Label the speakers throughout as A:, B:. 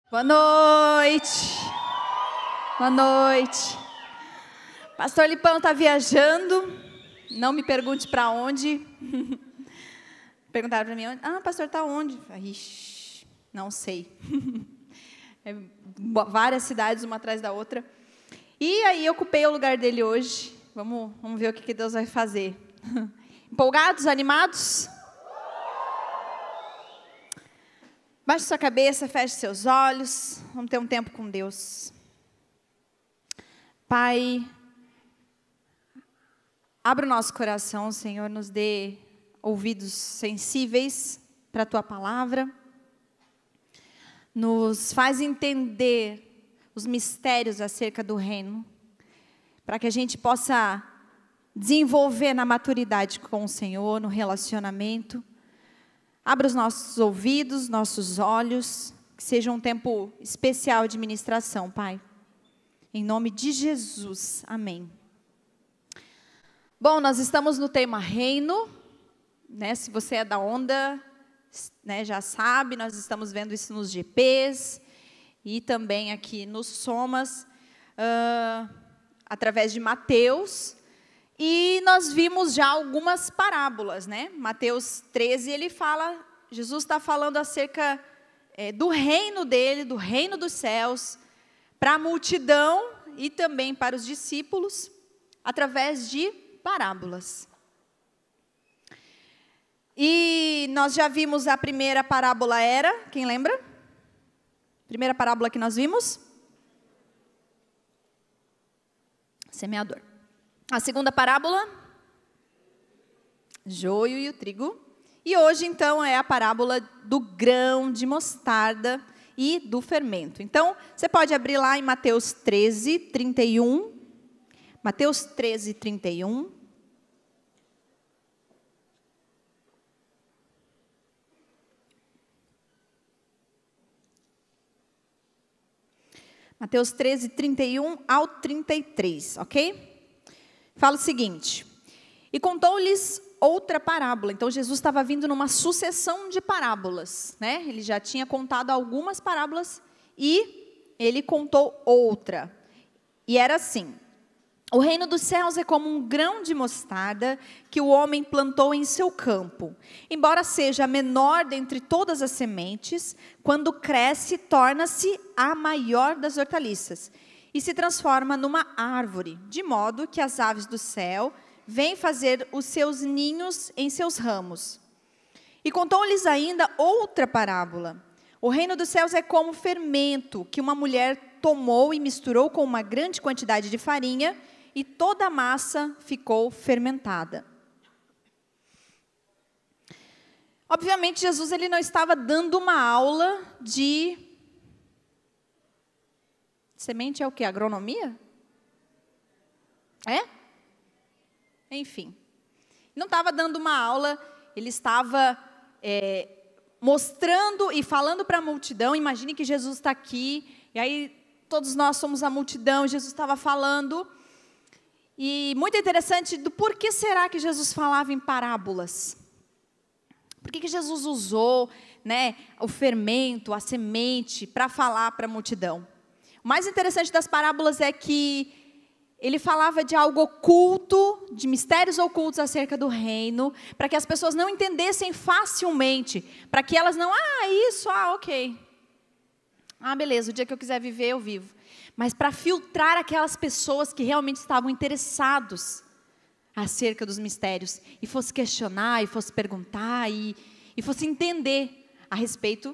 A: Boa noite. Boa noite. Pastor Lipão está viajando. Não me pergunte para onde. Perguntaram para mim onde. Ah, pastor está onde? Ixi, não sei. Várias cidades, uma atrás da outra. E aí eu ocupei o lugar dele hoje. Vamos ver o que Deus vai fazer. Empolgados, animados? Baixe sua cabeça, feche seus olhos. Vamos ter um tempo com Deus. Pai, abra o nosso coração, Senhor, nos dê ouvidos sensíveis para a Tua palavra. Nos faz entender os mistérios acerca do reino, para que a gente possa desenvolver na maturidade com o Senhor, no relacionamento. Abra os nossos ouvidos, nossos olhos, que seja um tempo especial de ministração, Pai. Em nome de Jesus, amém. Bom, nós estamos no tema reino, né? Se você é da onda, né, já sabe, nós estamos vendo isso nos GPs e também aqui nos Somas, através de Mateus. E nós vimos já algumas parábolas, né? Mateus 13, ele fala, Jesus está falando acerca do reino dele, do reino dos céus, para a multidão e também para os discípulos, através de parábolas. E nós já vimos a primeira parábola era, quem lembra? Primeira parábola que nós vimos? Semeador. A segunda parábola, joio e o trigo. E hoje, então, é a parábola do grão de mostarda e do fermento. Então, você pode abrir lá em Mateus 13, 31. Mateus 13, 31. Mateus 13, 31 ao 33, ok? Fala o seguinte: e contou-lhes outra parábola. Então, Jesus estava vindo numa sucessão de parábolas, né? Ele já tinha contado algumas parábolas e ele contou outra. E era assim: o reino dos céus é como um grão de mostarda que o homem plantou em seu campo. Embora seja a menor dentre todas as sementes, quando cresce, torna-se a maior das hortaliças e se transforma numa árvore, de modo que as aves do céu vêm fazer os seus ninhos em seus ramos. E contou-lhes ainda outra parábola. O reino dos céus é como fermento que uma mulher tomou e misturou com uma grande quantidade de farinha, e toda a massa ficou fermentada. Obviamente, Jesus ele não estava dando uma aula de... Semente é o quê? Agronomia? É? Enfim. Não estava dando uma aula, ele estava mostrando e falando para a multidão. Imagine que Jesus está aqui, e aí todos nós somos a multidão, Jesus estava falando. E muito interessante do porquê será que Jesus falava em parábolas. Por que Jesus usou, né, o fermento, a semente, para falar para a multidão? O mais interessante das parábolas é que ele falava de algo oculto, de mistérios ocultos acerca do reino, para que as pessoas não entendessem facilmente, para que elas não, ok. Beleza, o dia que eu quiser viver, eu vivo. Mas para filtrar aquelas pessoas que realmente estavam interessados acerca dos mistérios, e fosse questionar, e fosse perguntar, e fosse entender a respeito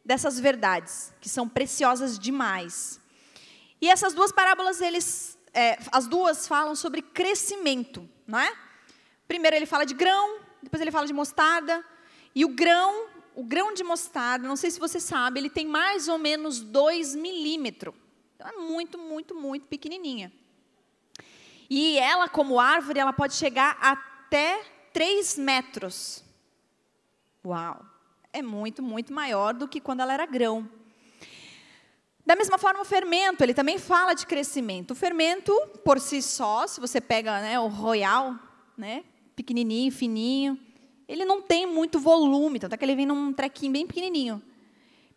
A: dessas verdades, que são preciosas demais. E essas duas parábolas, as duas falam sobre crescimento, não é? Primeiro ele fala de grão, depois ele fala de mostarda. E o grão de mostarda, não sei se você sabe, ele tem mais ou menos 2 milímetros. Então é muito, muito, muito pequenininha. E ela, como árvore, ela pode chegar até 3 metros. Uau! É muito, muito maior do que quando ela era grão. Da mesma forma, o fermento, ele também fala de crescimento. O fermento, por si só, se você pega, né, o royal, né, pequenininho, fininho, ele não tem muito volume, tanto é que ele vem num trequinho bem pequenininho.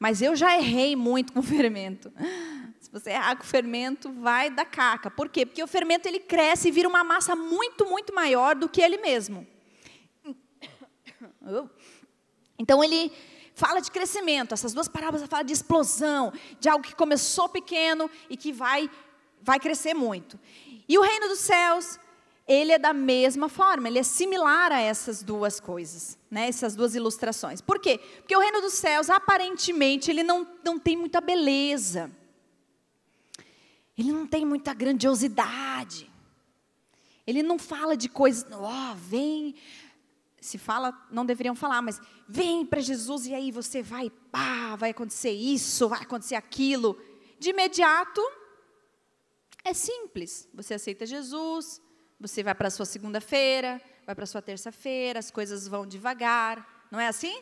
A: Mas eu já errei muito com fermento. Se você errar com fermento, vai dar caca. Por quê? Porque o fermento ele cresce e vira uma massa muito, muito maior do que ele mesmo. Então ele fala de crescimento. Essas duas parábolas falam de explosão, de algo que começou pequeno e que vai crescer muito. E o reino dos céus, ele é da mesma forma, ele é similar a essas duas coisas, né? Essas duas ilustrações. Por quê? Porque o reino dos céus, aparentemente, ele não tem muita beleza. Ele não tem muita grandiosidade. Ele não fala de coisas, vem, se fala, não deveriam falar, mas vem para Jesus e aí você vai acontecer isso, vai acontecer aquilo. De imediato, é simples, você aceita Jesus, você vai para a sua segunda-feira, vai para a sua terça-feira, as coisas vão devagar, não é assim?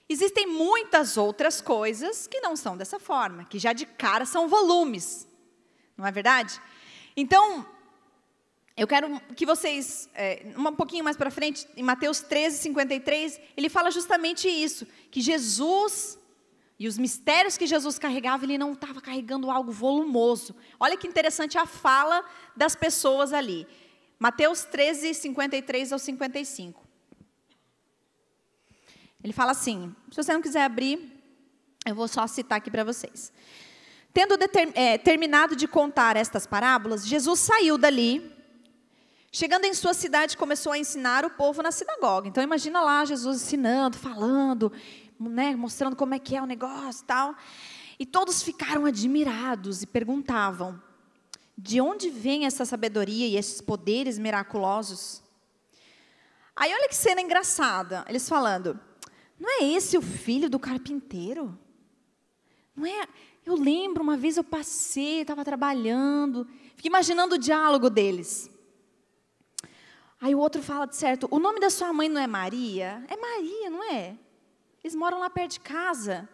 A: Existem muitas outras coisas que não são dessa forma, que já de cara são volumes, não é verdade? Então, eu quero que vocês, um pouquinho mais para frente, em Mateus 13:53, ele fala justamente isso, que Jesus e os mistérios que Jesus carregava, ele não estava carregando algo volumoso. Olha que interessante a fala das pessoas ali. Mateus 13:53 ao 55. Ele fala assim, se você não quiser abrir, eu vou só citar aqui para vocês. Tendo terminado de contar estas parábolas, Jesus saiu dali. Chegando em sua cidade, começou a ensinar o povo na sinagoga. Então, imagina lá Jesus ensinando, falando, né, mostrando como é que é o negócio e tal. E todos ficaram admirados e perguntavam, de onde vem essa sabedoria e esses poderes miraculosos? Aí, olha que cena engraçada, eles falando, não é esse o filho do carpinteiro? Não é? Eu lembro, uma vez eu passei, estava trabalhando, fiquei imaginando o diálogo deles. Aí o outro fala de certo, o nome da sua mãe não é Maria? É Maria, não é? Eles moram lá perto de casa.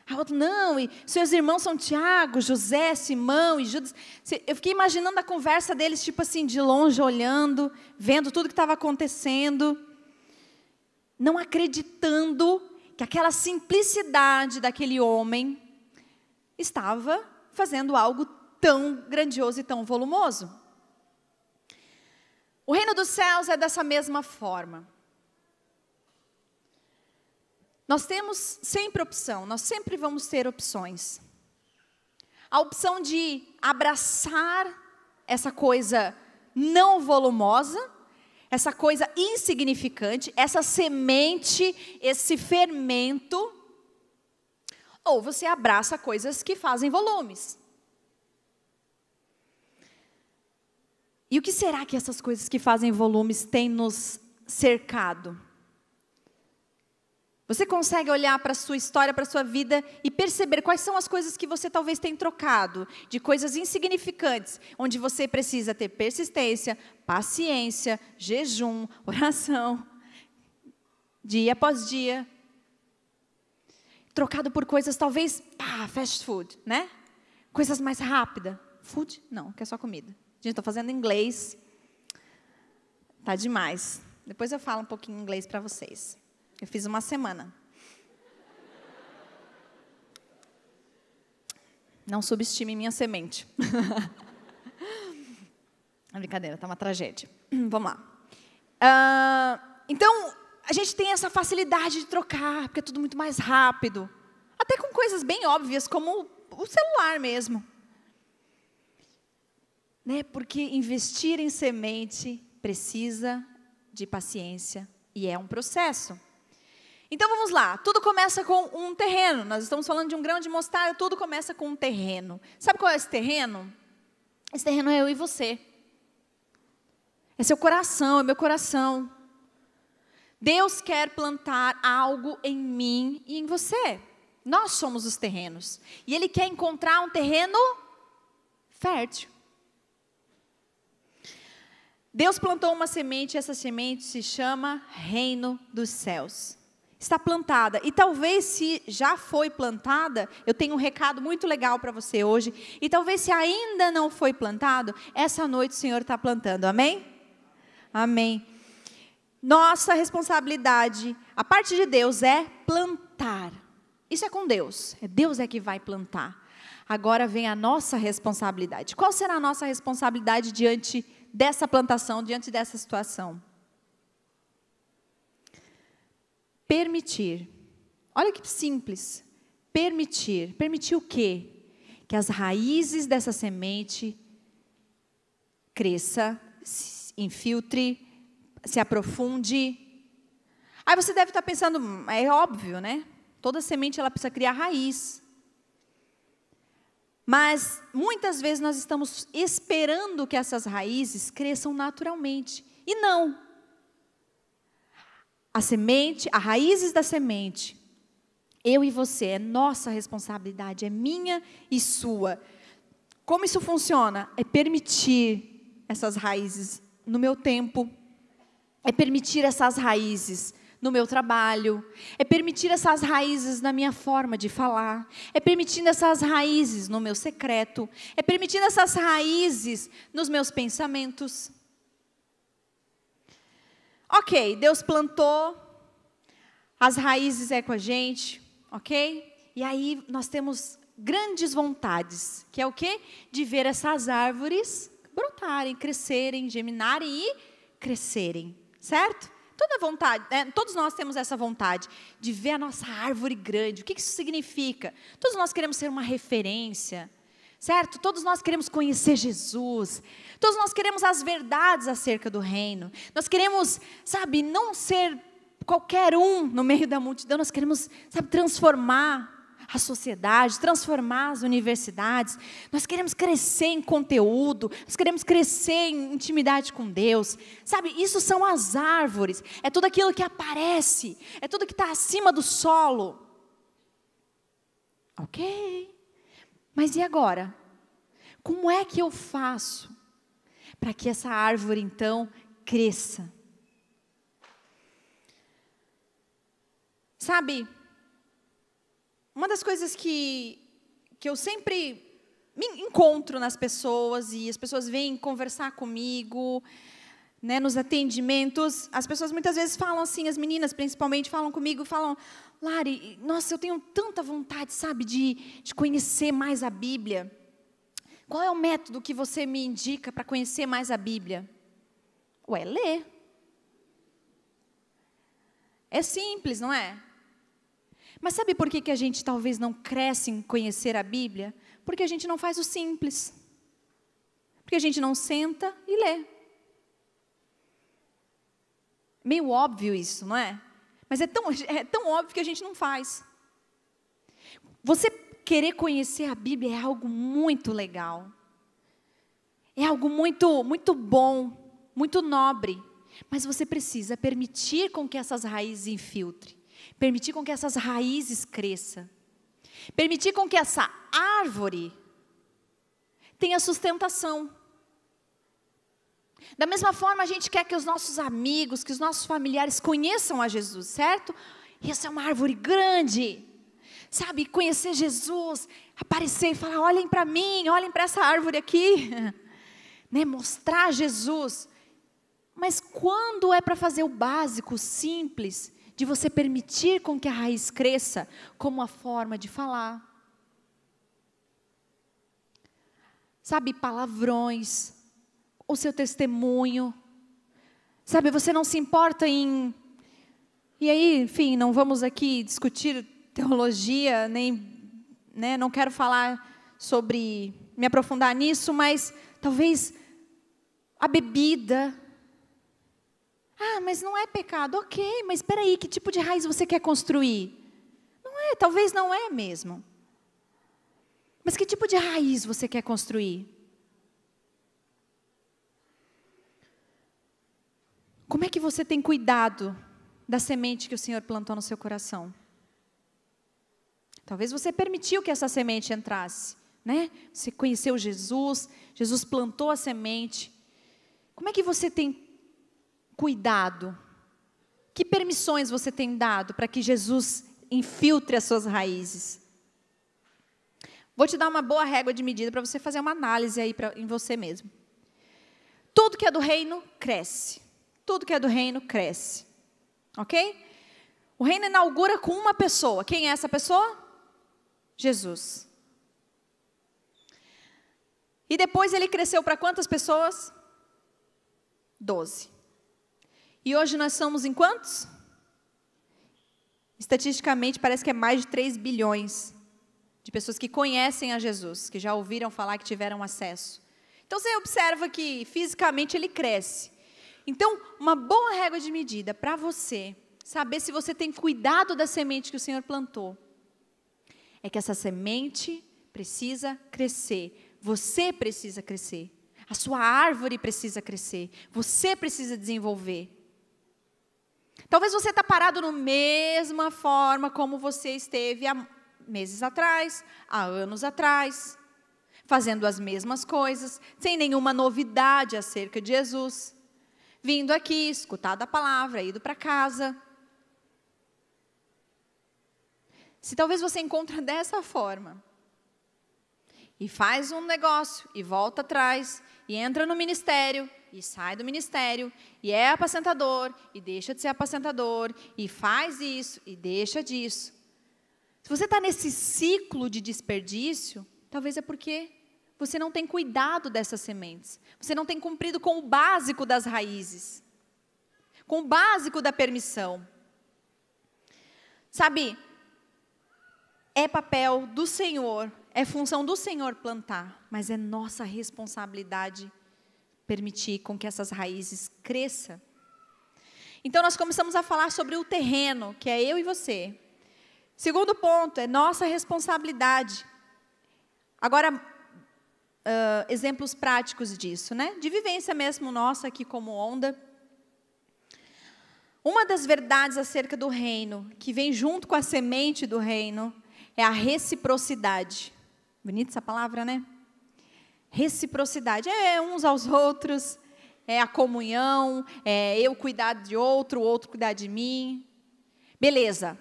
A: Aí o outro, não, e seus irmãos são Tiago, José, Simão e Judas. Eu fiquei imaginando a conversa deles, tipo assim, de longe, olhando, vendo tudo que estava acontecendo, não acreditando que aquela simplicidade daquele homem estava fazendo algo tão grandioso e tão volumoso. O reino dos céus é dessa mesma forma. Nós temos sempre opção, nós sempre vamos ter opções. A opção de abraçar essa coisa não volumosa, essa coisa insignificante, essa semente, esse fermento, ou você abraça coisas que fazem volumes. E o que será que essas coisas que fazem volumes têm nos cercado? Você consegue olhar para a sua história, para a sua vida e perceber quais são as coisas que você talvez tenha trocado, de coisas insignificantes, onde você precisa ter persistência, paciência, jejum, oração, dia após dia. Trocado por coisas talvez, fast food, né? Coisas mais rápidas. Food? Não, que é só comida. Gente, estou fazendo inglês. Tá demais. Depois eu falo um pouquinho em inglês para vocês. Eu fiz uma semana. Não subestime minha semente. Brincadeira, tá uma tragédia. Vamos lá. Então, a gente tem essa facilidade de trocar, porque é tudo muito mais rápido. Até com coisas bem óbvias, como o celular mesmo. Né? Porque investir em semente precisa de paciência e é um processo. Então vamos lá, tudo começa com um terreno. Nós estamos falando de um grão de mostarda, tudo começa com um terreno. Sabe qual é esse terreno? Esse terreno é eu e você. É seu coração, é meu coração. Deus quer plantar algo em mim e em você. Nós somos os terrenos. E Ele quer encontrar um terreno fértil. Deus plantou uma semente, e essa semente se chama Reino dos Céus. Está plantada. E talvez se já foi plantada, eu tenho um recado muito legal para você hoje. E talvez se ainda não foi plantado, essa noite o Senhor está plantando. Amém? Amém. Nossa responsabilidade, a parte de Deus é plantar. Isso é com Deus. Deus é que vai plantar. Agora vem a nossa responsabilidade. Qual será a nossa responsabilidade diante dessa plantação, diante dessa situação? Permitir. Olha que simples. Permitir. Permitir o quê? Que as raízes dessa semente cresça, se infiltre, se aprofunde. Aí você deve estar pensando, é óbvio, né? Toda semente ela precisa criar raiz. Mas muitas vezes nós estamos esperando que essas raízes cresçam naturalmente. E não. A semente, as raízes da semente, eu e você, é nossa responsabilidade, é minha e sua. Como isso funciona? É permitir essas raízes no meu tempo, é permitir essas raízes no meu trabalho, é permitir essas raízes na minha forma de falar, é permitindo essas raízes no meu secreto, é permitindo essas raízes nos meus pensamentos. Ok, Deus plantou, as raízes é com a gente, ok? E aí nós temos grandes vontades, que é o quê? De ver essas árvores brotarem, crescerem, geminarem e crescerem, certo? Toda vontade, todos nós temos essa vontade de ver a nossa árvore grande. O que isso significa? Todos nós queremos ser uma referência, certo? Todos nós queremos conhecer Jesus. Todos nós queremos as verdades acerca do reino. Nós queremos, sabe, não ser qualquer um no meio da multidão. Nós queremos, sabe, transformar a sociedade, transformar as universidades. Nós queremos crescer em conteúdo, nós queremos crescer em intimidade com Deus. Sabe, isso são as árvores, é tudo aquilo que aparece, é tudo que está acima do solo. Ok, mas e agora? Como é que eu faço para que essa árvore então cresça? Sabe, uma das coisas que eu sempre me encontro nas pessoas, e as pessoas vêm conversar comigo, né, nos atendimentos, as pessoas muitas vezes falam assim, as meninas principalmente falam comigo, falam, Lari, nossa, eu tenho tanta vontade, sabe, de conhecer mais a Bíblia. Qual é o método que você me indica para conhecer mais a Bíblia? Ué, ler. É simples, não é? Mas sabe por que a gente talvez não cresce em conhecer a Bíblia? Porque a gente não faz o simples. Porque a gente não senta e lê. Meio óbvio isso, não é? Mas é tão óbvio que a gente não faz. Você querer conhecer a Bíblia é algo muito legal. É algo muito, muito bom, muito nobre. Mas você precisa permitir com que essas raízes infiltrem. Permitir com que essas raízes cresçam. Permitir com que essa árvore tenha sustentação. Da mesma forma, a gente quer que os nossos amigos, que os nossos familiares conheçam a Jesus, certo? E essa é uma árvore grande. Sabe, conhecer Jesus, aparecer e falar, olhem para mim, olhem para essa árvore aqui. Né? Mostrar Jesus. Mas quando é para fazer o básico, o simples, de você permitir com que a raiz cresça, como a forma de falar. Sabe, palavrões, o seu testemunho. Sabe, você não se importa em... E aí, enfim, não vamos aqui discutir teologia, nem, né, não quero falar sobre, me aprofundar nisso, mas talvez a bebida... Ah, mas não é pecado. Ok, mas espera aí, que tipo de raiz você quer construir? Não é, talvez não é mesmo. Mas que tipo de raiz você quer construir? Como é que você tem cuidado da semente que o Senhor plantou no seu coração? Talvez você permitiu que essa semente entrasse, né? Você conheceu Jesus, Jesus plantou a semente. Como é que você tem cuidado? Que permissões você tem dado para que Jesus infiltre as suas raízes? Vou te dar uma boa régua de medida para você fazer uma análise aí em você mesmo. Tudo que é do reino, cresce. Tudo que é do reino, cresce. Ok? O reino inaugura com uma pessoa. Quem é essa pessoa? Jesus. E depois ele cresceu para quantas pessoas? 12. E hoje nós somos em quantos? Estatisticamente parece que é mais de 3 bilhões de pessoas que conhecem a Jesus, que já ouviram falar, que tiveram acesso. Então você observa que fisicamente ele cresce. Então, uma boa régua de medida para você saber se você tem cuidado da semente que o Senhor plantou, é que essa semente precisa crescer. Você precisa crescer. A sua árvore precisa crescer. Você precisa desenvolver. Talvez você está parado na mesma forma como você esteve há meses atrás, há anos atrás, fazendo as mesmas coisas, sem nenhuma novidade acerca de Jesus, vindo aqui, escutado a palavra, ido para casa. Se talvez você encontra dessa forma, e faz um negócio, e volta atrás, e entra no ministério, e sai do ministério, e é apacentador, e deixa de ser apacentador, e faz isso, e deixa disso. Se você está nesse ciclo de desperdício, talvez é porque você não tem cuidado dessas sementes. Você não tem cumprido com o básico das raízes, com o básico da permissão. Sabe, é papel do Senhor, é função do Senhor plantar, mas é nossa responsabilidade permitir com que essas raízes cresçam. Então nós começamos a falar sobre o terreno, que é eu e você. Segundo ponto, é nossa responsabilidade. Agora, exemplos práticos disso, né? De vivência mesmo nossa aqui como Onda. Uma das verdades acerca do reino, que vem junto com a semente do reino, é a reciprocidade. Bonita essa palavra, né? Reciprocidade. É uns aos outros, é a comunhão, é eu cuidar de outro, o outro cuidar de mim. Beleza.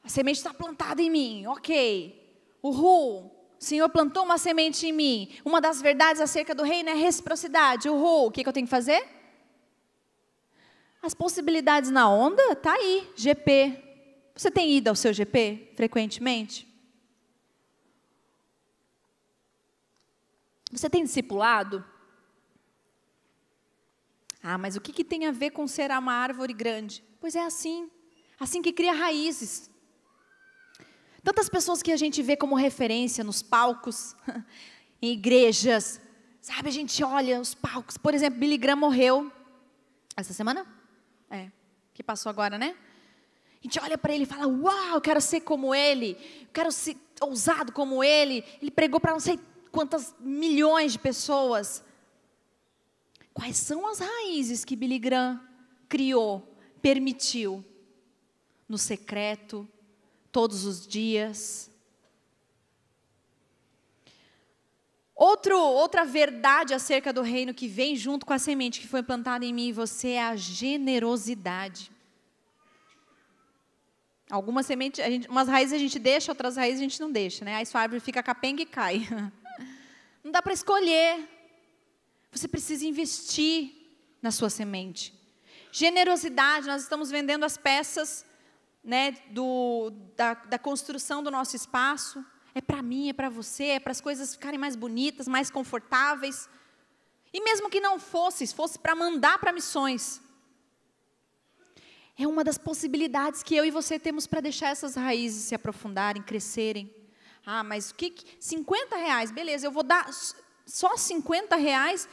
A: A semente está plantada em mim, ok. Uhul. O Senhor plantou uma semente em mim. Uma das verdades acerca do reino é a reciprocidade. Uhul. O que eu tenho que fazer? As possibilidades na Onda, está aí. GP. Você tem ido ao seu GP frequentemente? Você tem discipulado? Ah, mas o que tem a ver com ser uma árvore grande? Pois é assim que cria raízes. Tantas pessoas que a gente vê como referência nos palcos, em igrejas, sabe, a gente olha os palcos, por exemplo, Billy Graham morreu, essa semana? Que passou agora, né? A gente olha para ele e fala, uau, eu quero ser como ele, eu quero ser ousado como ele pregou para não sei quantas milhões de pessoas. Quais são as raízes que Billy Graham criou, permitiu, no secreto, todos os dias? Outra verdade acerca do reino que vem junto com a semente que foi plantada em mim e você é a generosidade. Algumas sementes, umas raízes a gente deixa, outras raízes a gente não deixa, né? Aí sua árvore fica capenga e cai. Não dá para escolher. Você precisa investir na sua semente. Generosidade, nós estamos vendendo as peças, né, da construção do nosso espaço. É para mim, é para você, é para as coisas ficarem mais bonitas, mais confortáveis. E mesmo que não fosse para mandar para missões. É uma das possibilidades que eu e você temos para deixar essas raízes se aprofundarem, crescerem. Ah, mas o que R$50, beleza, eu vou dar só R$50,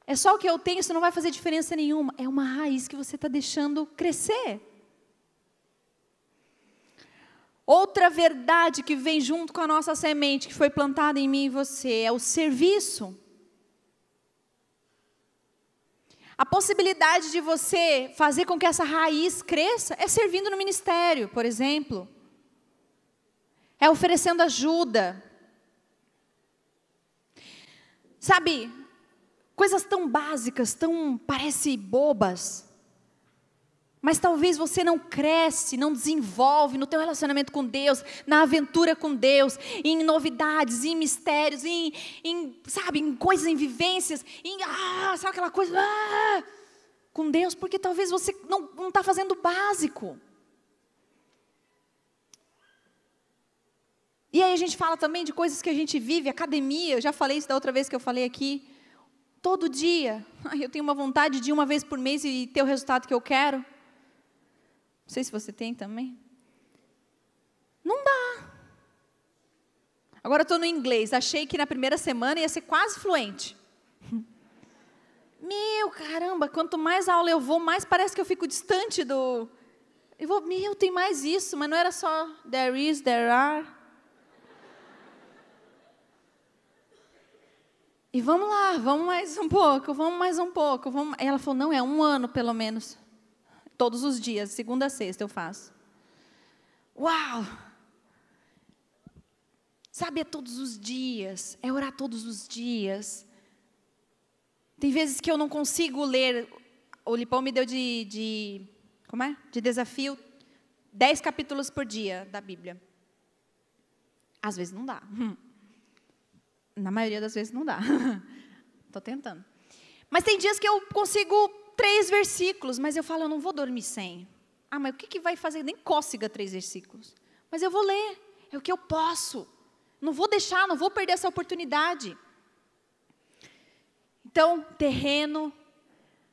A: é só o que eu tenho, isso não vai fazer diferença nenhuma. É uma raiz que você está deixando crescer. Outra verdade que vem junto com a nossa semente, que foi plantada em mim e você, é o serviço. A possibilidade de você fazer com que essa raiz cresça é servindo no ministério, por exemplo. É oferecendo ajuda. Sabe, coisas tão básicas, parece bobas. Mas talvez você não cresce, não desenvolve no teu relacionamento com Deus, na aventura com Deus, em novidades, em mistérios, sabe, em coisas, em vivências, sabe aquela coisa, com Deus, porque talvez você não está fazendo o básico. E aí a gente fala também de coisas que a gente vive, academia, eu já falei isso da outra vez que eu falei aqui. Todo dia, eu tenho uma vontade de ir uma vez por mês e ter o resultado que eu quero. Não sei se você tem também. Não dá. Agora eu estou no inglês, achei que na primeira semana ia ser quase fluente. Meu, caramba, quanto mais aula eu vou, mais parece que eu fico distante do... tem mais isso, mas não era só there is, there are. E vamos lá, vamos mais um pouco, vamos mais um pouco. Vamos... Ela falou, não, é 1 ano pelo menos. Todos os dias, segunda a sexta eu faço. Uau! Sabe, é todos os dias, é orar todos os dias. Tem vezes que eu não consigo ler, o Lipão me deu de desafio, 10 capítulos por dia da Bíblia. Às vezes não dá. Na maioria das vezes não dá. Estou tentando. Mas tem dias que eu consigo 3 versículos, mas eu falo, eu não vou dormir sem. Ah, mas o que vai fazer? Nem cócega 3 versículos. Mas eu vou ler, é o que eu posso. Não vou deixar, não vou perder essa oportunidade. Então, terreno,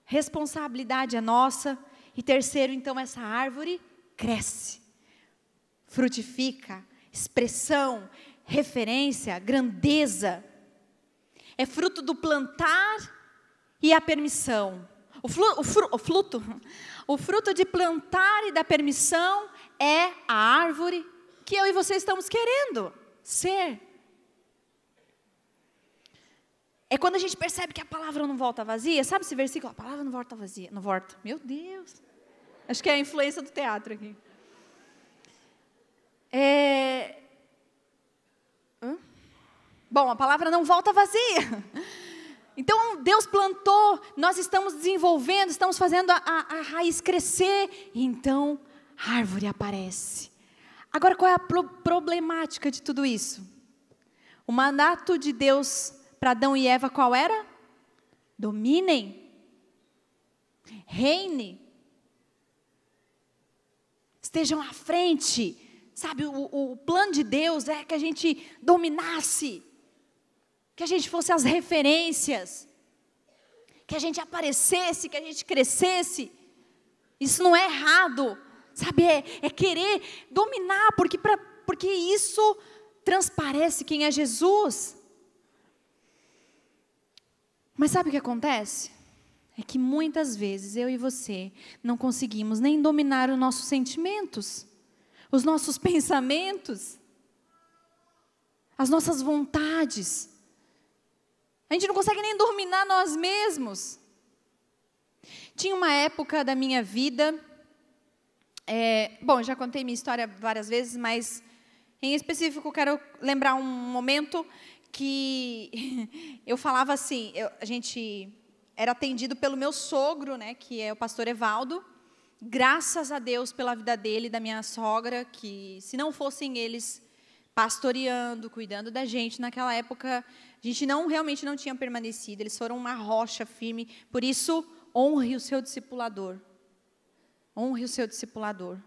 A: responsabilidade é nossa. E terceiro, então, essa árvore cresce, frutifica, expressão, referência, grandeza. É fruto do plantar e a permissão. O fruto de plantar e da permissão é a árvore que eu e você estamos querendo ser. É quando a gente percebe que a palavra não volta vazia. Sabe esse versículo? A palavra não volta vazia. Não volta. Meu Deus. Acho que é a influência do teatro aqui. Bom, a palavra não volta vazia. Então, Deus plantou, nós estamos desenvolvendo, estamos fazendo a raiz crescer. E então, a árvore aparece. Agora, qual é a problemática de tudo isso? O mandato de Deus para Adão e Eva, qual era? Dominem. Reine. Estejam à frente. Sabe, o plano de Deus é que a gente dominasse. Que a gente fosse as referências. Que a gente aparecesse, que a gente crescesse. Isso não é errado. Sabe, é querer dominar, porque isso transparece quem é Jesus. Mas sabe o que acontece? É que muitas vezes eu e você não conseguimos nem dominar os nossos sentimentos, os nossos pensamentos, as nossas vontades. A gente não consegue nem dominar nós mesmos. Tinha uma época da minha vida, já contei minha história várias vezes, mas em específico quero lembrar um momento que eu falava assim, a gente era atendido pelo meu sogro, né, que é o pastor Evaldo. Graças a Deus pela vida dele e da minha sogra, que se não fossem eles pastoreando, cuidando da gente, naquela época a gente realmente não tinha permanecido. Eles foram uma rocha firme. Por isso, honre o seu discipulador. Honre o seu discipulador.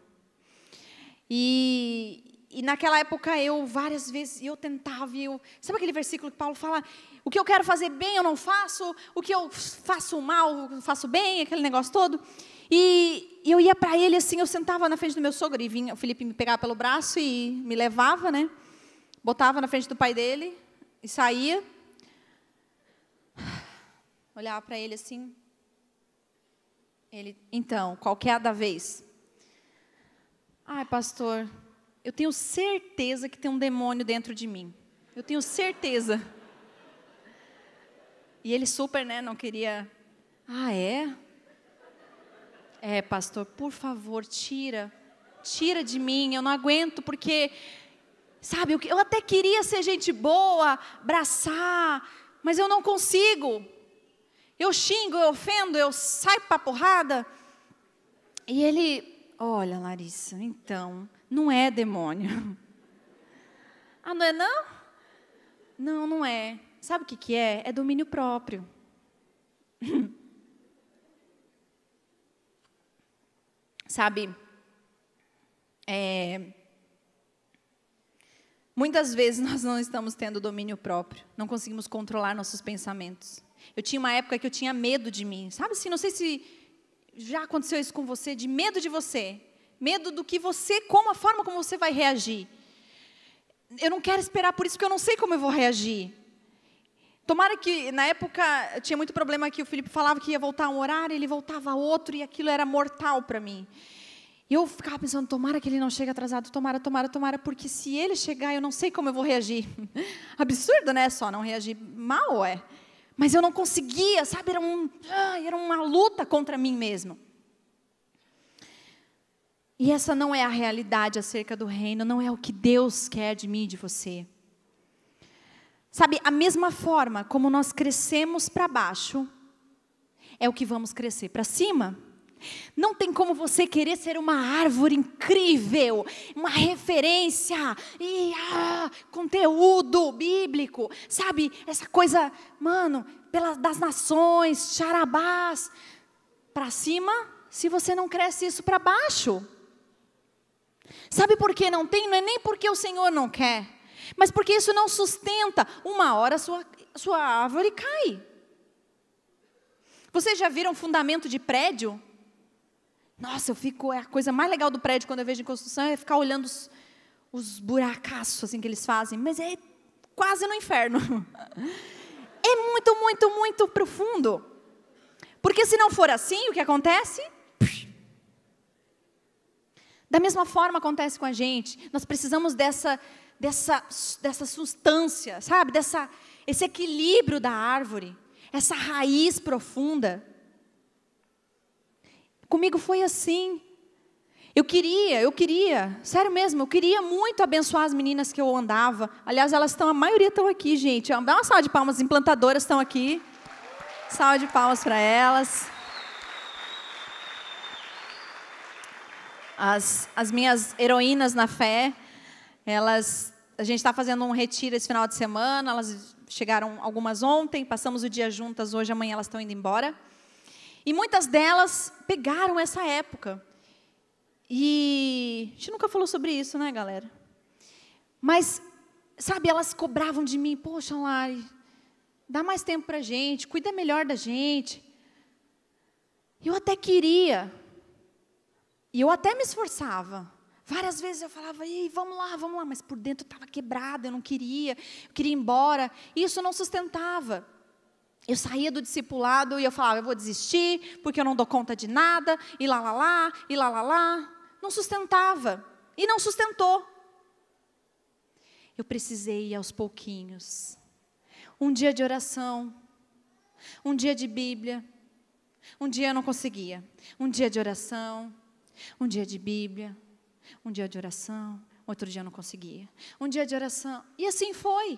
A: E naquela época eu várias vezes eu tentava, sabe aquele versículo que Paulo fala, o que eu quero fazer bem eu não faço, o que eu faço mal eu faço bem, aquele negócio todo. E eu ia para ele assim, eu sentava na frente do meu sogro, e vinha o Felipe me pegava pelo braço e me levava, né? Botava na frente do pai dele e saía. Olhava para ele assim. Ele, então, qual que é a da vez? Ai, pastor, eu tenho certeza que tem um demônio dentro de mim. Eu tenho certeza. E ele super, né, não queria. Ah, é? É, pastor, por favor, tira de mim, eu não aguento, porque, sabe, eu até queria ser gente boa, abraçar, mas eu não consigo. Eu xingo, eu ofendo, eu saio para porrada. E ele, olha, Larissa, então, não é demônio. Ah, não é não? Não, não é. Sabe o que é? É domínio próprio. Sabe, Muitas vezes nós não estamos tendo domínio próprio, não conseguimos controlar nossos pensamentos. Eu tinha uma época que eu tinha medo de mim, sabe assim, não sei se já aconteceu isso com você, de medo de você, medo do que você, como a forma como você vai reagir. Eu não quero esperar por isso, porque eu não sei como eu vou reagir. Tomara que, na época, tinha muito problema que o Felipe falava que ia voltar um horário, ele voltava a outro, e aquilo era mortal para mim. E eu ficava pensando, tomara que ele não chegue atrasado, tomara, porque se ele chegar, eu não sei como eu vou reagir. Absurdo, né? Só não reagir mal, é. Mas eu não conseguia, sabe? Era uma luta contra mim mesmo. E essa não é a realidade acerca do reino, não é o que Deus quer de mim e de você. Sabe, a mesma forma como nós crescemos para baixo, é o que vamos crescer para cima. Não tem como você querer ser uma árvore incrível, uma referência, conteúdo bíblico, sabe? Essa coisa, mano, das nações, charabás, para cima, se você não cresce isso para baixo. Sabe por que não tem? Não é nem porque o Senhor não quer, mas porque isso não sustenta. Uma hora sua árvore cai. Vocês já viram fundamento de prédio? Nossa, é a coisa mais legal do prédio quando eu vejo em construção é ficar olhando os buracaços assim, que eles fazem, mas é quase no inferno. É muito, muito, muito profundo. Porque se não for assim, o que acontece? Da mesma forma acontece com a gente. Nós precisamos dessa substância, sabe? Esse equilíbrio da árvore, essa raiz profunda. Comigo foi assim. Eu queria, sério mesmo, eu queria muito abençoar as meninas que eu andava. Aliás, a maioria estão aqui, gente. Dá uma salva de palmas, as implantadoras estão aqui. Salva de palmas para elas. As minhas heroínas na fé, a gente está fazendo um retiro esse final de semana, elas chegaram algumas ontem, passamos o dia juntas, hoje, amanhã elas estão indo embora. E muitas delas pegaram essa época. E a gente nunca falou sobre isso, né, galera? Mas, sabe, elas cobravam de mim, poxa, Lari, dá mais tempo para a gente, cuida melhor da gente. Eu até queria, e eu até me esforçava. Várias vezes eu falava, vamos lá, mas por dentro estava quebrada, eu não queria, eu queria ir embora. E isso não sustentava. Eu saía do discipulado e eu falava, eu vou desistir, porque eu não dou conta de nada, e lá. Não sustentava, e não sustentou. Eu precisei ir aos pouquinhos. Um dia de oração, um dia de Bíblia, um dia eu não conseguia. Um dia de oração, um dia de Bíblia, um dia de oração, outro dia eu não conseguia. Um dia de oração, e assim foi.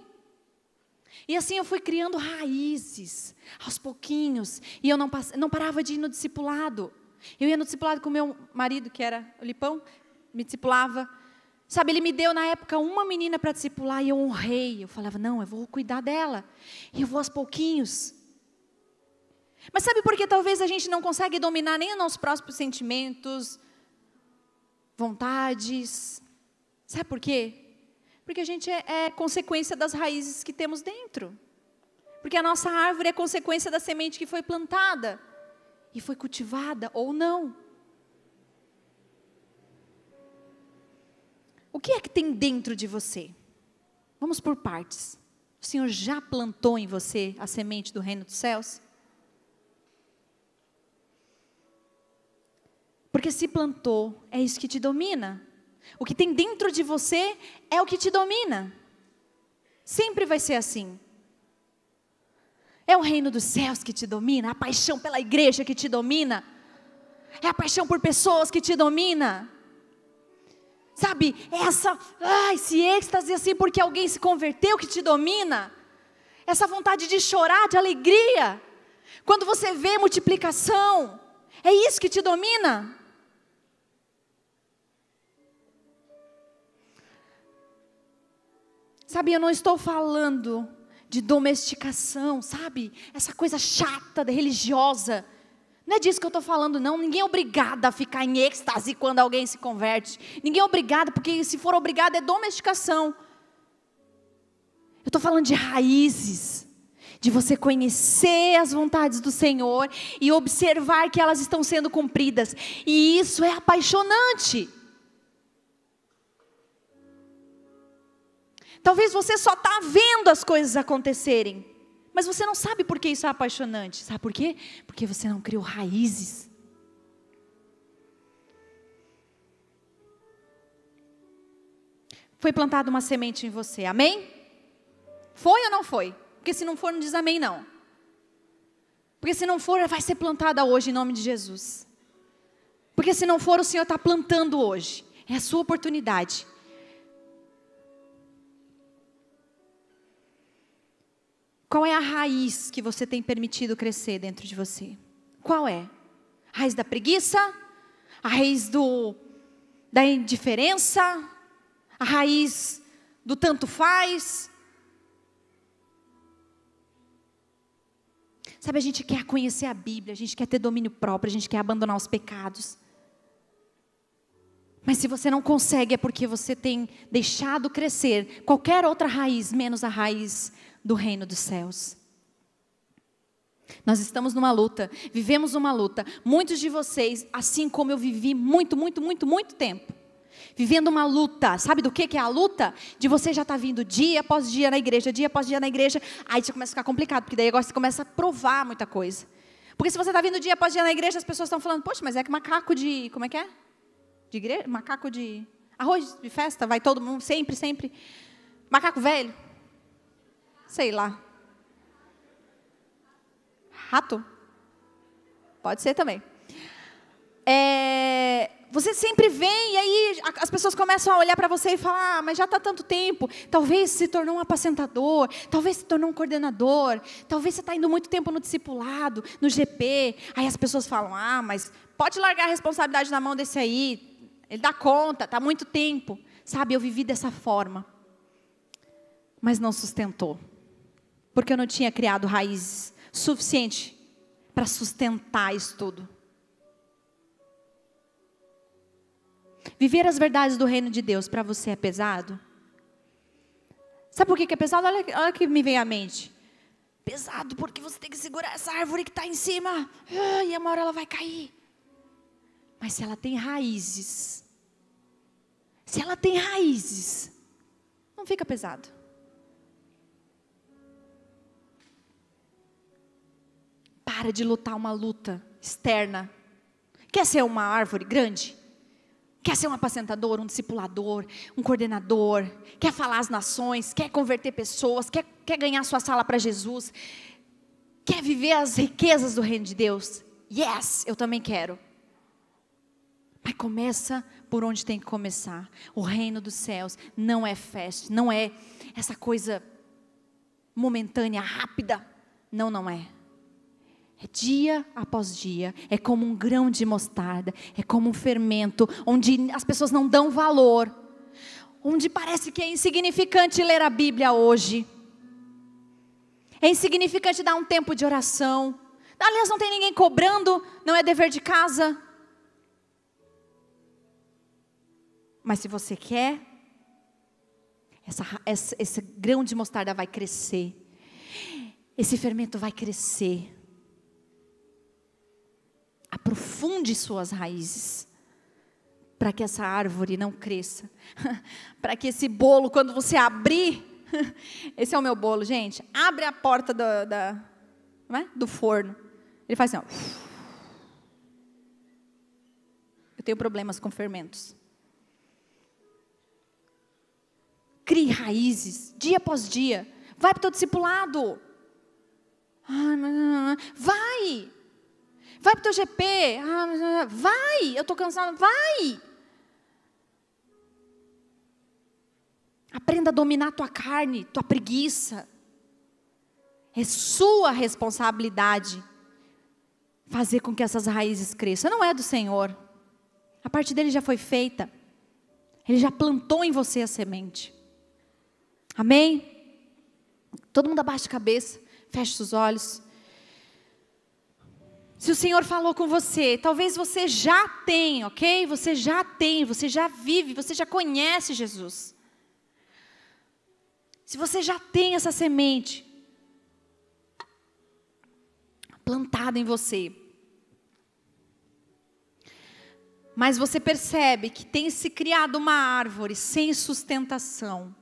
A: E assim eu fui criando raízes, aos pouquinhos, e eu não parava de ir no discipulado. Eu ia no discipulado com o meu marido, que era o Lipão, me discipulava. Sabe, ele me deu na época uma menina para discipular, e eu honrei. Eu falava, não, eu vou cuidar dela, e eu vou aos pouquinhos. Mas sabe por que talvez a gente não consegue dominar nem os nossos próprios sentimentos, vontades? Sabe por quê? Porque a gente é consequência das raízes que temos dentro. Porque a nossa árvore é consequência da semente que foi plantada. E foi cultivada ou não. O que é que tem dentro de você? Vamos por partes. O Senhor já plantou em você a semente do reino dos céus? Porque se plantou, é isso que te domina. O que tem dentro de você é o que te domina. Sempre vai ser assim. É o reino dos céus que te domina, a paixão pela igreja que te domina. É a paixão por pessoas que te domina. Sabe, esse êxtase assim porque alguém se converteu que te domina. Essa vontade de chorar de alegria. Quando você vê multiplicação, é isso que te domina. Sabe, eu não estou falando de domesticação, sabe? Essa coisa chata, religiosa. Não é disso que eu estou falando, não. Ninguém é obrigado a ficar em êxtase quando alguém se converte. Ninguém é obrigado, porque se for obrigado é domesticação. estou falando de raízes, de você conhecer as vontades do Senhor e observar que elas estão sendo cumpridas. E isso é apaixonante. Talvez você só está vendo as coisas acontecerem, mas você não sabe por que isso é apaixonante. Sabe por quê? Porque você não criou raízes. Foi plantada uma semente em você, amém? Foi ou não foi? Porque se não for, não diz amém não. Porque se não for, vai ser plantada hoje em nome de Jesus. Porque se não for, o Senhor está plantando hoje. É a sua oportunidade. Qual é a raiz que você tem permitido crescer dentro de você? Qual é? A raiz da preguiça? A raiz da indiferença? A raiz do tanto faz? Sabe, a gente quer conhecer a Bíblia, a gente quer ter domínio próprio, a gente quer abandonar os pecados. Mas se você não consegue, é porque você tem deixado crescer qualquer outra raiz, menos a raiz do reino dos céus. Nós estamos numa luta, vivemos uma luta. Muitos de vocês, assim como eu vivi muito tempo, vivendo uma luta. Sabe do que é a luta? De você já estar vindo dia após dia na igreja, dia após dia na igreja. Aí já começa a ficar complicado, porque daí agora você começa a provar muita coisa. Porque se você está vindo dia após dia na igreja, as pessoas estão falando, poxa, mas é que macaco de, como é que é? De igreja? Macaco de arroz de festa, vai todo mundo, sempre. Macaco velho? Sei lá. Rato? Pode ser também. Você sempre vem e aí as pessoas começam a olhar para você e falar, mas já está tanto tempo, talvez se tornou um apacentador, talvez se tornou um coordenador, talvez você está indo muito tempo no discipulado, no GP, aí as pessoas falam, mas pode largar a responsabilidade na mão desse aí, ele dá conta, está há muito tempo. Sabe, eu vivi dessa forma, mas não sustentou, porque eu não tinha criado raízes suficiente para sustentar isso tudo. Viver as verdades do reino de Deus para você é pesado? Sabe por que é pesado? Olha que me vem à mente. Pesado porque você tem que segurar essa árvore que está em cima. E uma hora ela vai cair. Mas se ela tem raízes. Se ela tem raízes. Não fica pesado. Para de lutar uma luta externa. Quer ser uma árvore grande? Quer ser um apacentador, um discipulador, um coordenador, quer falar às nações, quer converter pessoas, quer ganhar sua sala para Jesus, quer viver as riquezas do reino de Deus? Yes, eu também quero. Mas começa por onde tem que começar. O reino dos céus não é festa, não é essa coisa momentânea, rápida. Não é. É dia após dia, é como um grão de mostarda, é como um fermento, onde as pessoas não dão valor, onde parece que é insignificante ler a Bíblia hoje, é insignificante dar um tempo de oração, aliás não tem ninguém cobrando, não é dever de casa, mas se você quer, esse grão de mostarda vai crescer, esse fermento vai crescer. Aprofunde suas raízes, para que essa árvore não cresça, para que esse bolo, quando você abrir, esse é o meu bolo, gente, abre a porta do forno, ele faz assim, ó. Eu tenho problemas com fermentos. Crie raízes, dia após dia, vai para o teu discipulado, vai para o teu GP, vai, eu estou cansado, vai. Aprenda a dominar tua carne, tua preguiça. É sua responsabilidade fazer com que essas raízes cresçam. Não é do Senhor. A parte dele já foi feita. Ele já plantou em você a semente. Amém? Todo mundo abaixa a cabeça, fecha os olhos. Se o Senhor falou com você, talvez você já tem, ok? Você já vive, você já conhece Jesus. Se você já tem essa semente plantada em você, mas você percebe que tem se criado uma árvore sem sustentação,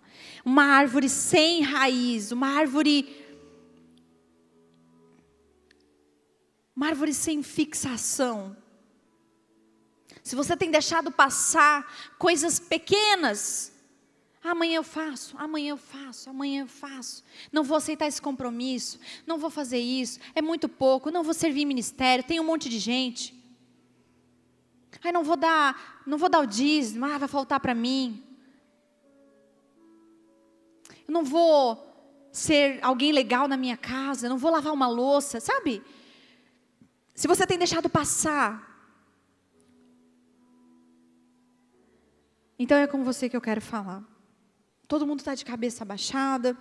A: uma árvore sem raiz, uma árvore sem fixação. Se você tem deixado passar coisas pequenas, amanhã eu faço, amanhã eu faço, amanhã eu faço. Não vou aceitar esse compromisso, não vou fazer isso, é muito pouco, não vou servir em ministério, tem um monte de gente. Ai, não vou dar o dízimo, vai faltar para mim. Eu não vou ser alguém legal na minha casa, não vou lavar uma louça, sabe? Se você tem deixado passar, então é com você que eu quero falar. Todo mundo está de cabeça abaixada.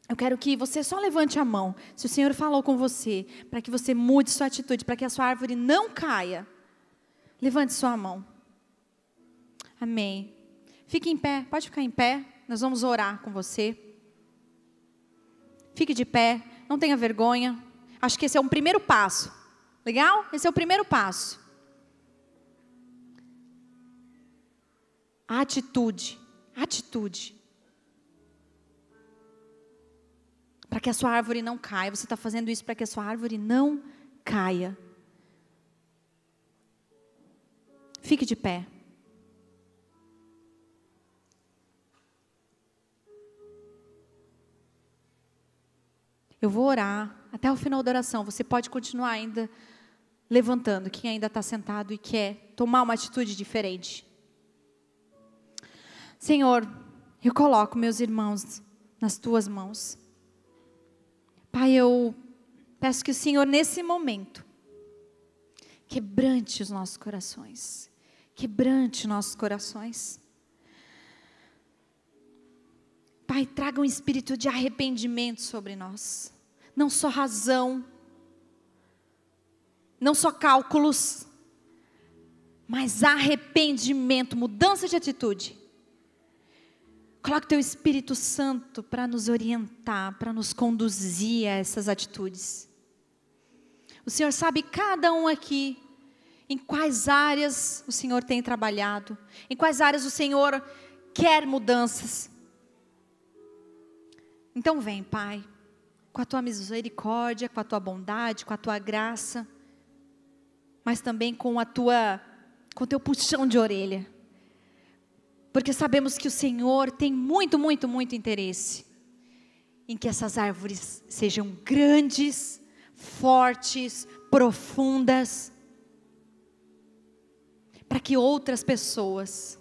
A: Eu quero que você só levante a mão, se o Senhor falou com você, para que você mude sua atitude, para que a sua árvore não caia. Levante sua mão. Amém. Fique em pé, pode ficar em pé. Nós vamos orar com você. Fique de pé, não tenha vergonha. Acho que esse é um primeiro passo. Legal? Esse é o primeiro passo. A atitude. Para que a sua árvore não caia. Você está fazendo isso para que a sua árvore não caia. Fique de pé. Eu vou orar até o final da oração. Você pode continuar ainda levantando, quem ainda está sentado e quer tomar uma atitude diferente. Senhor, eu coloco meus irmãos nas tuas mãos. Pai, eu peço que o Senhor, nesse momento, quebrante os nossos corações. Quebrante nossos corações. Pai, traga um espírito de arrependimento sobre nós. Não só razão, não só cálculos, mas arrependimento, mudança de atitude. Coloque o teu Espírito Santo para nos orientar, para nos conduzir a essas atitudes. O Senhor sabe cada um aqui, em quais áreas o Senhor tem trabalhado, em quais áreas o Senhor quer mudanças. Então vem, Pai, com a tua misericórdia, com a tua bondade, com a tua graça, mas também com o teu puxão de orelha. Porque sabemos que o Senhor tem muito, muito, muito interesse em que essas árvores sejam grandes, fortes, profundas, para que outras pessoas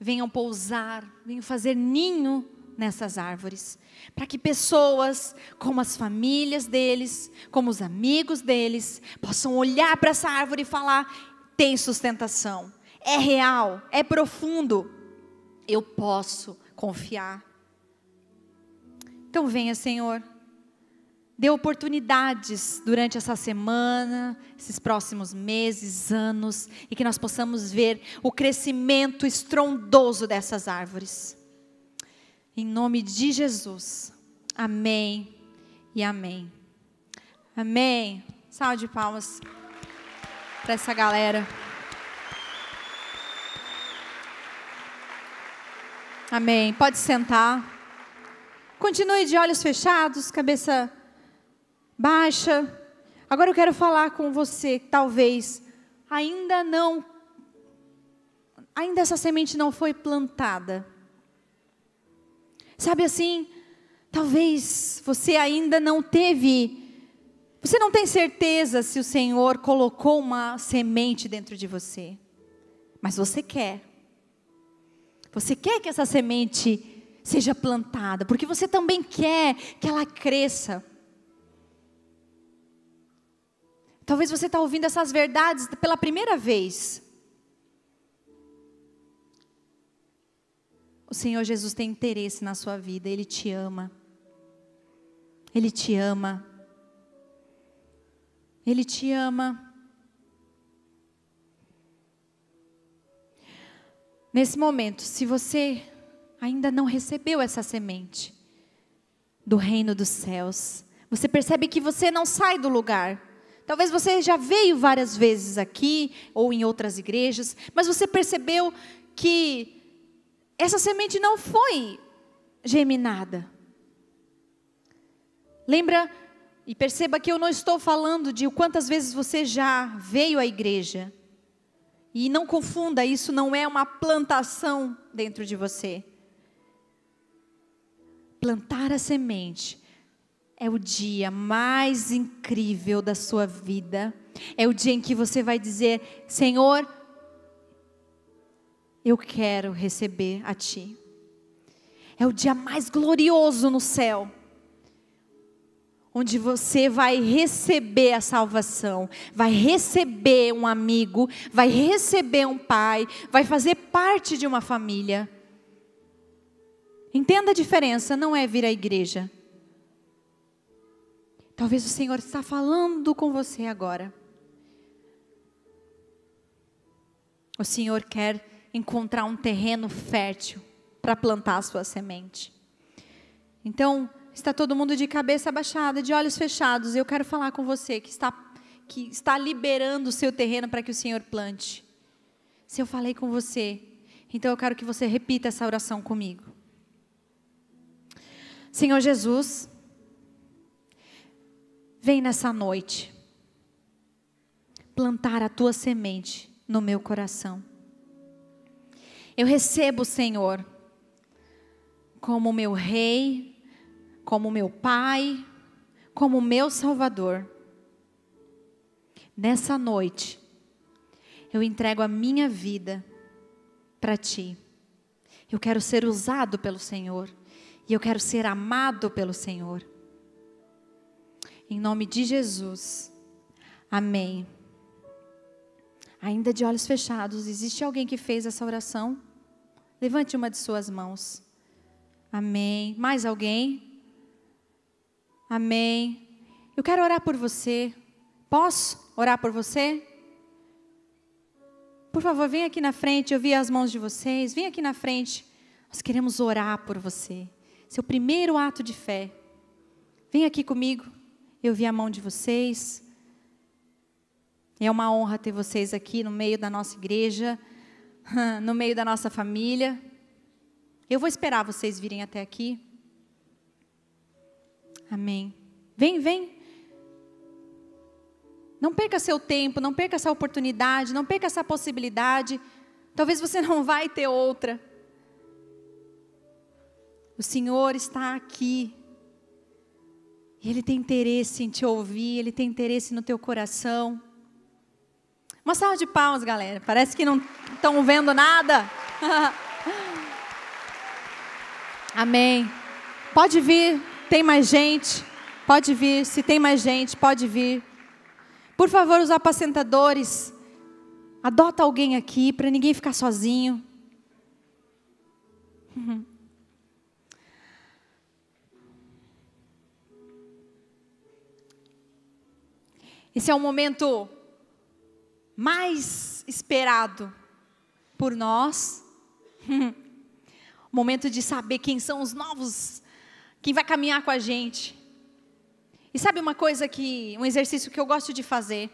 A: venham pousar, venham fazer ninho nessas árvores, para que pessoas, como as famílias deles, como os amigos deles, possam olhar para essa árvore e falar: tem sustentação, é real, é profundo, eu posso confiar. Então venha, Senhor, dê oportunidades durante essa semana, esses próximos meses, anos, e que nós possamos ver o crescimento estrondoso dessas árvores. Em nome de Jesus. Amém e amém. Amém. Salve de palmas para essa galera. Amém. Pode sentar. Continue de olhos fechados, cabeça baixa. Agora eu quero falar com você que talvez ainda essa semente não foi plantada. Sabe assim, talvez você ainda você não tem certeza se o Senhor colocou uma semente dentro de você, mas você quer que essa semente seja plantada, porque você também quer que ela cresça. Talvez você está ouvindo essas verdades pela primeira vez. O Senhor Jesus tem interesse na sua vida, Ele te ama. Ele te ama. Ele te ama. Nesse momento, se você ainda não recebeu essa semente do reino dos céus. Você percebe que você não sai do lugar. Talvez você já veio várias vezes aqui, ou em outras igrejas, mas você percebeu que essa semente não foi germinada. Lembra e perceba que eu não estou falando de quantas vezes você já veio à igreja. E não confunda, isso não é uma plantação dentro de você. Plantar a semente é o dia mais incrível da sua vida. É o dia em que você vai dizer: Senhor, eu quero receber a Ti. É o dia mais glorioso no céu, onde você vai receber a salvação, vai receber um amigo, vai receber um pai, vai fazer parte de uma família. Entenda a diferença, não é vir à igreja. Talvez o Senhor está falando com você agora. O Senhor quer encontrar um terreno fértil para plantar a sua semente. Então, está todo mundo de cabeça abaixada, de olhos fechados. Eu quero falar com você que está liberando o seu terreno para que o Senhor plante. Se eu falei com você, então eu quero que você repita essa oração comigo. Senhor Jesus, vem nessa noite plantar a Tua semente no meu coração. Eu recebo o Senhor como meu Rei, como meu Pai, como meu Salvador. Nessa noite, eu entrego a minha vida para Ti. Eu quero ser usado pelo Senhor. E eu quero ser amado pelo Senhor. Em nome de Jesus. Amém. Ainda de olhos fechados, existe alguém que fez essa oração? Levante uma de suas mãos. Amém. Mais alguém? Amém. Eu quero orar por você. Posso orar por você? Por favor, vem aqui na frente. Eu vi as mãos de vocês. Vem aqui na frente. Nós queremos orar por você. Seu primeiro ato de fé. Vem aqui comigo. Eu vi a mão de vocês. É uma honra ter vocês aqui no meio da nossa igreja, no meio da nossa família. Eu vou esperar vocês virem até aqui. Amém. Vem, vem. Não perca seu tempo, não perca essa oportunidade, não perca essa possibilidade. Talvez você não vai ter outra. O Senhor está aqui. Ele tem interesse em te ouvir, Ele tem interesse no teu coração. Uma salva de palmas, galera. Parece que não estão vendo nada. Amém. Pode vir, tem mais gente. Pode vir, se tem mais gente, pode vir. Por favor, os apacentadores, adota alguém aqui para ninguém ficar sozinho. Esse é o momento mais esperado por nós. O momento de saber quem são os novos, quem vai caminhar com a gente. E sabe uma coisa um exercício que eu gosto de fazer?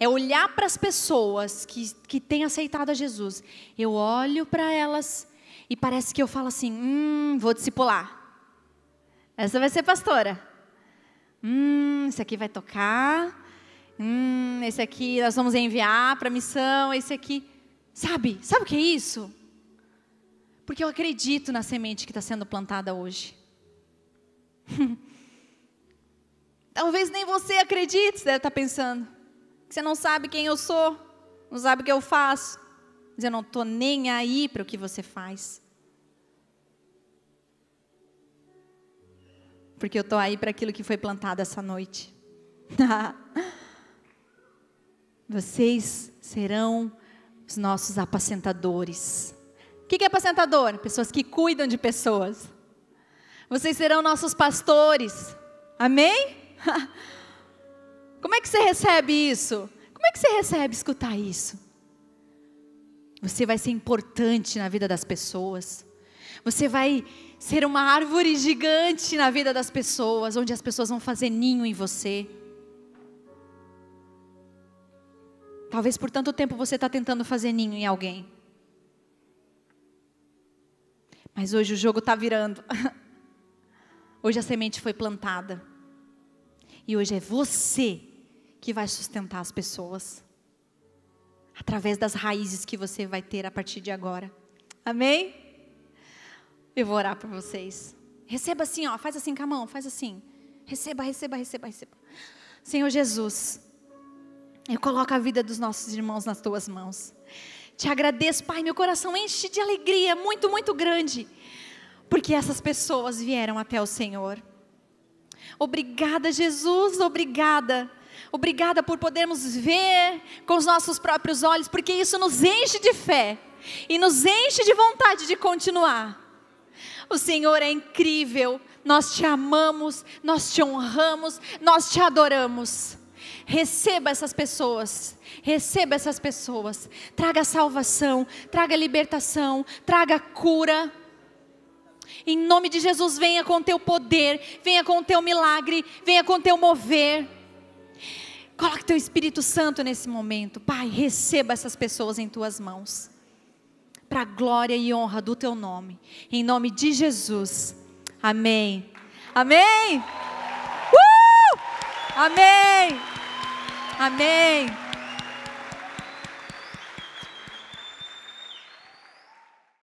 A: É olhar para as pessoas que têm aceitado a Jesus. Eu olho para elas e parece que eu falo assim, vou discipular. Essa vai ser pastora. Esse aqui vai tocar. Esse aqui nós vamos enviar para a missão. Esse aqui, sabe o que é isso? Porque eu acredito na semente que está sendo plantada hoje. Talvez nem você acredite, você deve estar pensando. Que você não sabe quem eu sou, não sabe o que eu faço. Mas eu não estou nem aí para o que você faz. Porque eu estou aí para aquilo que foi plantado essa noite. Vocês serão os nossos apacentadores. O que é apacentador? Pessoas que cuidam de pessoas. Vocês serão nossos pastores. Amém? Como é que você recebe isso? Como é que você recebe escutar isso? Você vai ser importante na vida das pessoas. Você vai ser uma árvore gigante na vida das pessoas, onde as pessoas vão fazer ninho em você. Talvez por tanto tempo você está tentando fazer ninho em alguém. Mas hoje o jogo está virando. Hoje a semente foi plantada. E hoje é você que vai sustentar as pessoas. Através das raízes que você vai ter a partir de agora. Amém? Eu vou orar por vocês. Receba assim, ó, faz assim com a mão, faz assim. Receba, receba, receba, receba. Senhor Jesus, eu coloco a vida dos nossos irmãos nas tuas mãos. Te agradeço, Pai, meu coração enche de alegria muito, muito grande, porque essas pessoas vieram até o Senhor. Obrigada, Jesus, obrigada. Obrigada por podermos ver com os nossos próprios olhos, porque isso nos enche de fé e nos enche de vontade de continuar. O Senhor é incrível, nós te amamos, nós te honramos, nós te adoramos. Receba essas pessoas, traga salvação, traga libertação, traga cura. Em nome de Jesus, venha com teu poder, venha com teu milagre, venha com teu mover. Coloque teu Espírito Santo nesse momento. Pai, receba essas pessoas em tuas mãos, para a glória e honra do teu nome, em nome de Jesus, amém, amém, amém, amém.